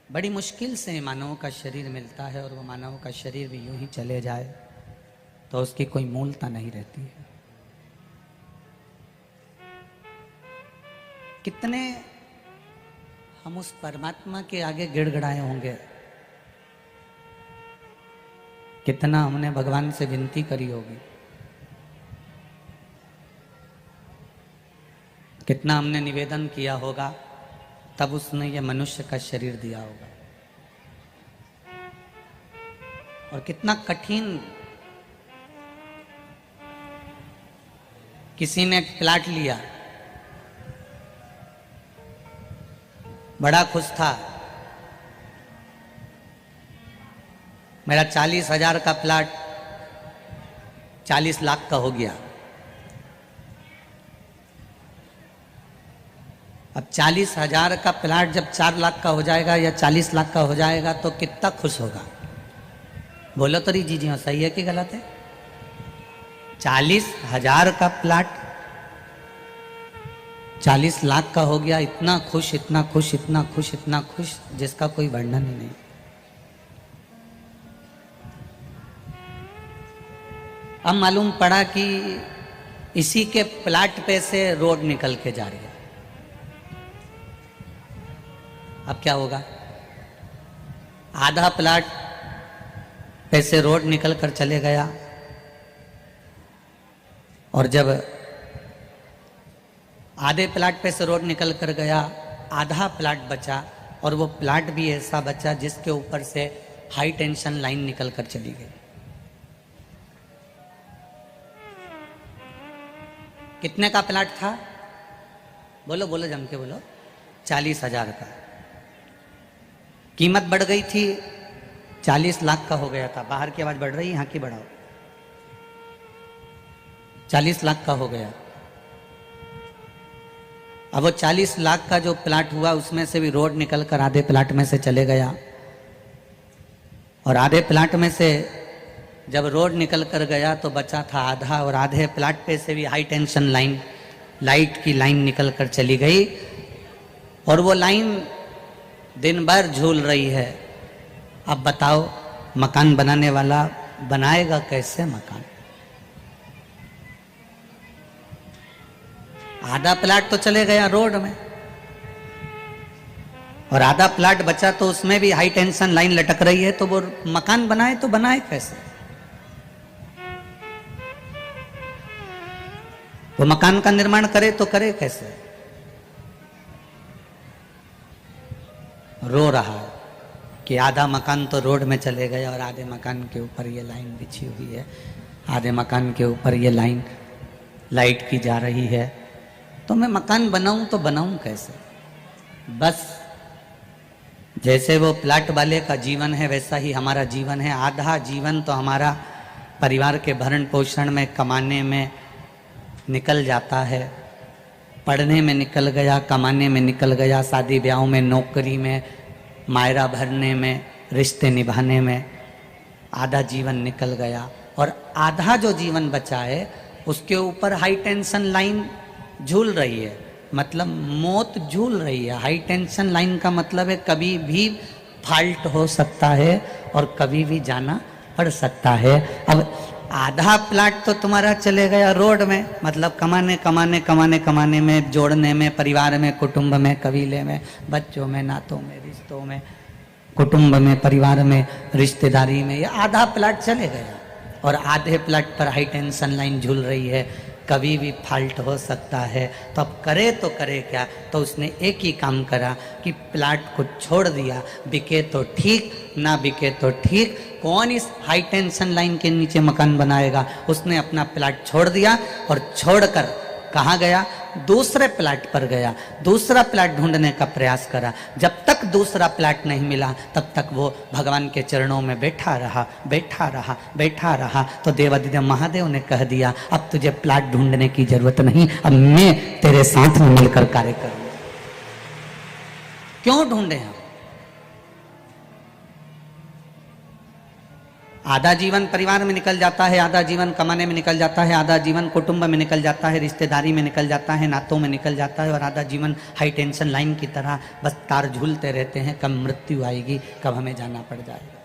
बड़ी मुश्किल से मानव का शरीर मिलता है और वो मानव का शरीर भी यूं ही चले जाए तो उसकी कोई मूलता नहीं रहती है। कितने हम उस परमात्मा के आगे गिड़गिड़ाए होंगे, कितना हमने भगवान से विनती करी होगी, कितना हमने निवेदन किया होगा, तब उसने ये मनुष्य का शरीर दिया होगा। और कितना कठिन, किसी ने प्लाट लिया, बड़ा खुश था, मेरा 40,000 का प्लाट 40 लाख का हो गया। अब 40,000 का प्लाट जब 4 लाख का हो जाएगा या 40 लाख का हो जाएगा तो कितना खुश होगा? बोलो तो जी जी, सही है कि गलत है? 40,000 का प्लाट 40 लाख का हो गया, इतना खुश, इतना खुश, इतना खुश, इतना खुश जिसका कोई वर्णन ही नहीं। अब मालूम पड़ा कि इसी के प्लाट पे से रोड निकल के जा रही है। अब क्या होगा? आधा प्लाट पे से रोड निकल कर चले गया और जब आधे प्लाट पे से रोड निकल कर गया, आधा प्लाट बचा और वो प्लाट भी ऐसा बचा जिसके ऊपर से हाई टेंशन लाइन निकल कर चली गई। कितने का प्लाट था? बोलो बोलो, जम के बोलो। 40,000 का। कीमत बढ़ गई थी, 40 लाख का हो गया था। बाहर की आवाज बढ़ रही है, यहाँ की बढ़ाओ। 40 लाख का हो गया। अब वो 40 लाख का जो प्लाट हुआ उसमें से भी रोड निकल कर आधे प्लाट में से चले गया और आधे प्लाट में से जब रोड निकल कर गया तो बचा था आधा, और आधे प्लाट पे से भी हाई टेंशन लाइन, लाइट की लाइन निकल कर चली गई और वो लाइन दिन भर झूल रही है। अब बताओ, मकान बनाने वाला बनाएगा कैसे मकान? आधा प्लाट तो चले गया रोड में और आधा प्लाट बचा तो उसमें भी हाई टेंशन लाइन लटक रही है, तो वो मकान बनाए तो बनाए कैसे? वो मकान का निर्माण करे तो करे कैसे? रो रहा है कि आधा मकान तो रोड में चले गया और आधे मकान के ऊपर ये लाइन बिछी हुई है, आधे मकान के ऊपर ये लाइन लाइट की जा रही है, तो मैं मकान बनाऊं तो बनाऊं कैसे? बस जैसे वो प्लाट वाले का जीवन है वैसा ही हमारा जीवन है। आधा जीवन तो हमारा परिवार के भरण पोषण में, कमाने में निकल जाता है, पढ़ने में निकल गया, कमाने में निकल गया, शादी ब्याहों में, नौकरी में, मायरा भरने में, रिश्ते निभाने में आधा जीवन निकल गया। और आधा जो जीवन बचा है उसके ऊपर हाई टेंशन लाइन झूल रही है, मतलब मौत झूल रही है। हाई टेंशन लाइन का मतलब है कभी भी फॉल्ट हो सकता है और कभी भी जाना पड़ सकता है। अब आधा प्लाट तो तुम्हारा चले गया रोड में, मतलब कमाने कमाने कमाने कमाने में, जोड़ने में, परिवार में, कुटुंब में, कबीले में, बच्चों में, नातों में, रिश्तों में, कुटुंब में, परिवार में, रिश्तेदारी में, ये आधा प्लाट चले गया और आधे प्लाट पर हाई टेंशन लाइन झूल रही है, कभी भी फॉल्ट हो सकता है। तो अब करे तो करे क्या? तो उसने एक ही काम करा कि प्लाट को छोड़ दिया। बिके तो ठीक, ना बिके तो ठीक, कौन इस हाई टेंशन लाइन के नीचे मकान बनाएगा? उसने अपना प्लाट छोड़ दिया और छोड़कर कहाँ गया? दूसरे प्लाट पर गया, दूसरा प्लाट ढूंढने का प्रयास करा। जब तक दूसरा प्लाट नहीं मिला तब तक वो भगवान के चरणों में बैठा रहा, बैठा रहा, बैठा रहा। तो देवादिदेव महादेव ने कह दिया, अब तुझे प्लाट ढूंढने की जरूरत नहीं, अब मैं तेरे साथ में मिलकर कार्य करूंगा। क्यों ढूंढे हम? आधा जीवन परिवार में निकल जाता है, आधा जीवन कमाने में निकल जाता है, आधा जीवन कुटुंब में निकल जाता है, रिश्तेदारी में निकल जाता है, नातों में निकल जाता है, और आधा जीवन हाई टेंशन लाइन की तरह बस तार झूलते रहते हैं, कब मृत्यु आएगी, कब हमें जाना पड़ जाएगा।